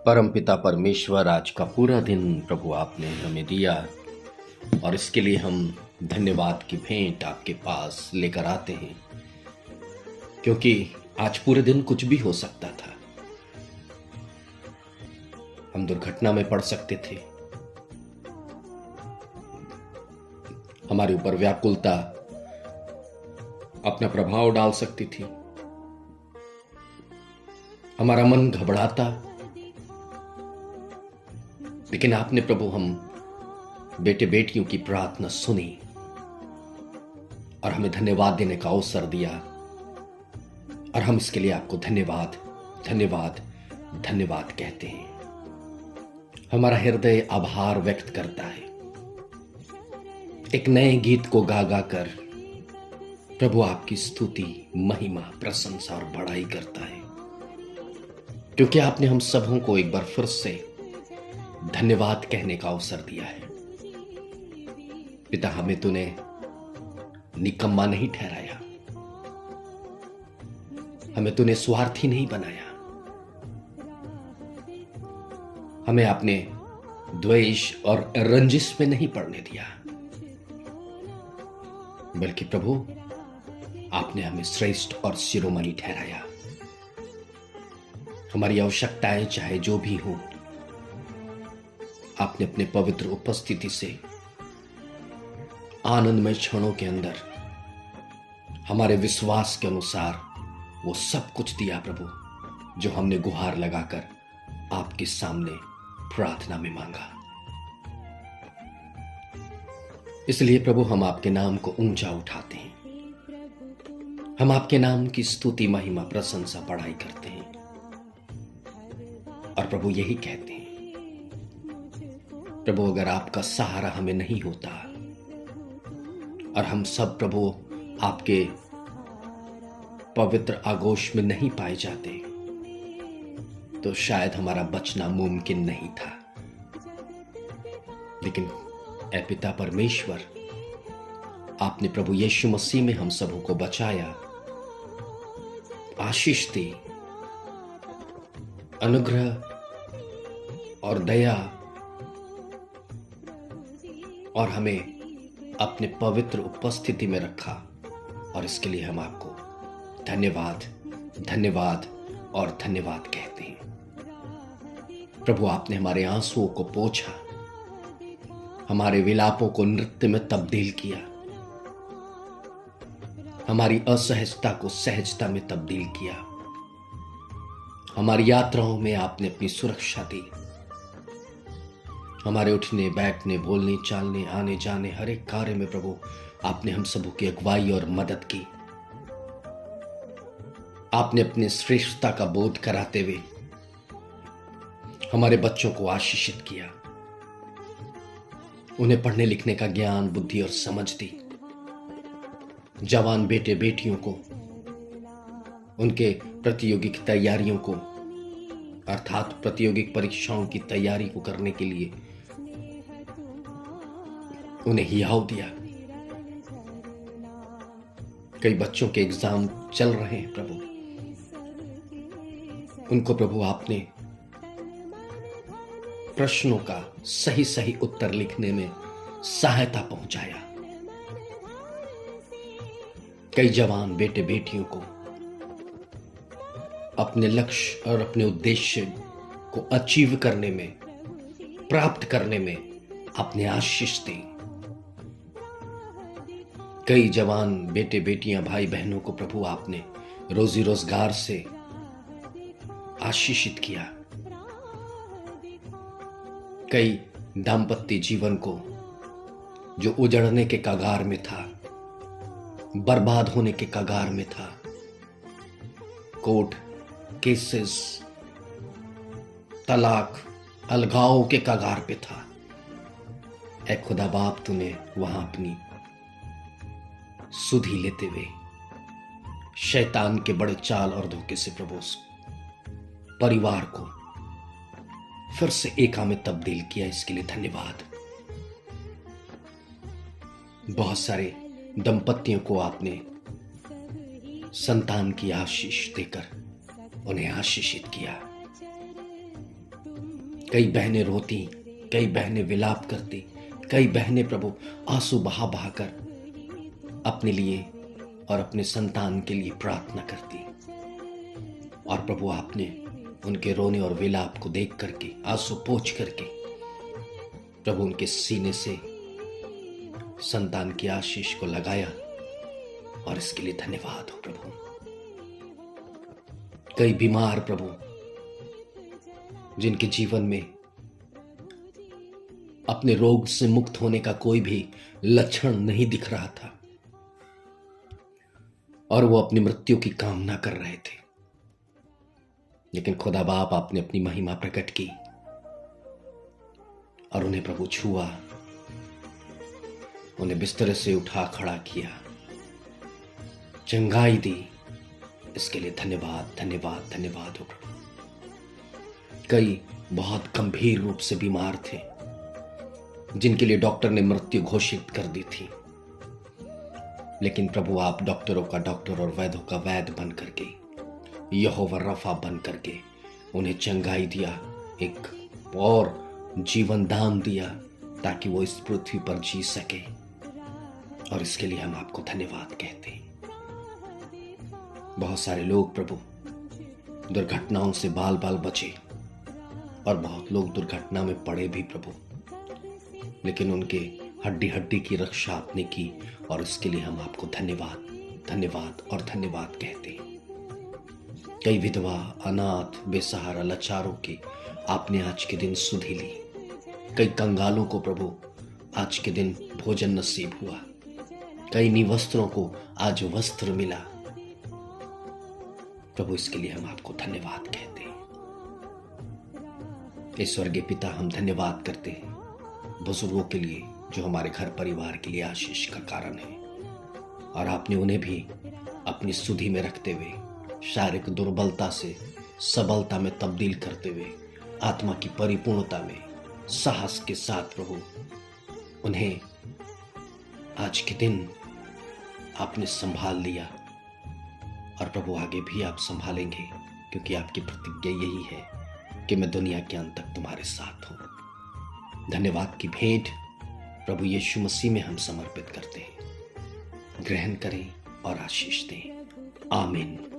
परमपिता परमेश्वर, आज का पूरा दिन प्रभु आपने हमें दिया और इसके लिए हम धन्यवाद की भेंट आपके पास लेकर आते हैं, क्योंकि आज पूरे दिन कुछ भी हो सकता था। हम दुर्घटना में पड़ सकते थे, हमारे ऊपर व्याकुलता अपना प्रभाव डाल सकती थी, हमारा मन घबराता, लेकिन आपने प्रभु हम बेटे बेटियों की प्रार्थना सुनी और हमें धन्यवाद देने का अवसर दिया, और हम इसके लिए आपको धन्यवाद धन्यवाद धन्यवाद कहते हैं। हमारा हृदय आभार व्यक्त करता है, एक नए गीत को गा गा कर प्रभु आपकी स्तुति, महिमा, प्रशंसा और बड़ाई करता है, क्योंकि आपने हम सबों को एक बार फिर से धन्यवाद कहने का अवसर दिया है। पिता, हमें तूने निकम्मा नहीं ठहराया, हमें तूने स्वार्थी नहीं बनाया, हमें आपने द्वेष और रंजिश में नहीं पड़ने दिया, बल्कि प्रभु आपने हमें श्रेष्ठ और शिरोमणि ठहराया। हमारी आवश्यकताएं चाहे जो भी हो, आपने अपने पवित्र उपस्थिति से आनंदमय क्षणों के अंदर हमारे विश्वास के अनुसार वो सब कुछ दिया प्रभु, जो हमने गुहार लगाकर आपके सामने प्रार्थना में मांगा। इसलिए प्रभु हम आपके नाम को ऊंचा उठाते हैं, हम आपके नाम की स्तुति, महिमा, प्रशंसा, बड़ाई करते हैं, और प्रभु यही कहते हैं, प्रभु अगर आपका सहारा हमें नहीं होता और हम सब प्रभु आपके पवित्र आगोश में नहीं पाए जाते, तो शायद हमारा बचना मुमकिन नहीं था। लेकिन ऐ पिता परमेश्वर, आपने प्रभु यीशु मसीह में हम सबों को बचाया, आशीष दी, अनुग्रह और दया, और हमें अपने पवित्र उपस्थिति में रखा, और इसके लिए हम आपको धन्यवाद धन्यवाद और धन्यवाद कहते हैं। प्रभु आपने हमारे आंसुओं को पोंछा, हमारे विलापों को नृत्य में तब्दील किया, हमारी असहजता को सहजता में तब्दील किया, हमारी यात्राओं में आपने अपनी सुरक्षा दी, हमारे उठने बैठने, बोलने चालने, आने जाने, हर एक कार्य में प्रभु आपने हम सबों की अगुवाई और मदद की। आपने अपने श्रेष्ठता का बोध कराते हुए हमारे बच्चों को आशीषित किया, उन्हें पढ़ने लिखने का ज्ञान, बुद्धि और समझ दी। जवान बेटे बेटियों को उनके प्रतियोगिक तैयारियों को, अर्थात प्रतियोगिक परीक्षाओं की तैयारी को करने के लिए उन्हें हियाव दिया। कई बच्चों के एग्जाम चल रहे हैं प्रभु, उनको प्रभु आपने प्रश्नों का सही सही उत्तर लिखने में सहायता पहुंचाया। कई जवान बेटे बेटियों को अपने लक्ष्य और अपने उद्देश्य को अचीव करने में, प्राप्त करने में आपने आशीष दी। कई जवान बेटे बेटियां, भाई बहनों को प्रभु आपने रोजी रोजगार से आशीषित किया। कई दाम्पत्य जीवन को, जो उजड़ने के कगार में था, बर्बाद होने के कगार में था, कोर्ट केसेस, तलाक, अलगाव के कगार पे था, ऐ खुदा बाप तूने वहां अपनी सुधि लेते हुए शैतान के बड़े चाल और धोखे से प्रभु परिवार को फिर से एका में तब्दील किया। इसके लिए धन्यवाद। बहुत सारे दंपतियों को आपने संतान की आशीष देकर उन्हें आशीषित किया। कई बहनें रोती, कई बहनें विलाप करती, कई बहनें प्रभु आंसू बहा बहा कर अपने लिए और अपने संतान के लिए प्रार्थना करती। और प्रभु आपने उनके रोने और विलाप को देख करके, आंसू पोंछ करके प्रभु उनके सीने से संतान की आशीष को लगाया, और इसके लिए धन्यवाद हो प्रभु। कई बीमार प्रभु, जिनके जीवन में अपने रोग से मुक्त होने का कोई भी लक्षण नहीं दिख रहा था और वो अपनी मृत्यु की कामना कर रहे थे, लेकिन खुदा बाप आपने अपनी महिमा प्रकट की और उन्हें प्रभु छुआ, उन्हें बिस्तर से उठा खड़ा किया, चंगाई दी। इसके लिए धन्यवाद धन्यवाद धन्यवाद हो प्रभु। कई बहुत गंभीर रूप से बीमार थे, जिनके लिए डॉक्टर ने मृत्यु घोषित कर दी थी, लेकिन प्रभु आप डॉक्टरों का डॉक्टर और वैद्यों का वैद्य बन करके, यहोवा रफा बन करके उन्हें चंगाई दिया, एक और जीवन दान दिया ताकि वो इस पृथ्वी पर जी सके। और इसके लिए हम आपको धन्यवाद कहते हैं। बहुत सारे लोग प्रभु दुर्घटनाओं से बाल बाल बचे और बहुत लोग दुर्घटना में पड़े भी प्रभु, लेकिन उनके हड्डी हड्डी की रक्षा आपने की, और इसके लिए हम आपको धन्यवाद धन्यवाद और धन्यवाद कहते हैं। कई विधवा, अनाथ, बेसहारा, लाचारों की आपने आज के दिन सुधि ली। कई कंगालों को प्रभु आज के दिन भोजन नसीब हुआ। कई निवस्त्रों को आज वस्त्र मिला। प्रभु इसके लिए हम आपको धन्यवाद कहते हैं। इस स्वर्गीय पिता, हम धन्यवाद करते हैं बुजुर्गों के लिए जो हमारे घर परिवार के लिए आशीष का कारण है, और आपने उन्हें भी अपनी सुधि में रखते हुए शारीरिक दुर्बलता से सबलता में तब्दील करते हुए आत्मा की परिपूर्णता में साहस के साथ प्रभु उन्हें आज के दिन आपने संभाल लिया, और प्रभु आगे भी आप संभालेंगे, क्योंकि आपकी प्रतिज्ञा यही है कि मैं दुनिया के अंत तक तुम्हारे साथ हूं। धन्यवाद की भेंट प्रभु यीशु मसीह में हम समर्पित करते हैं। ग्रहण करें और आशीष दें। आमीन।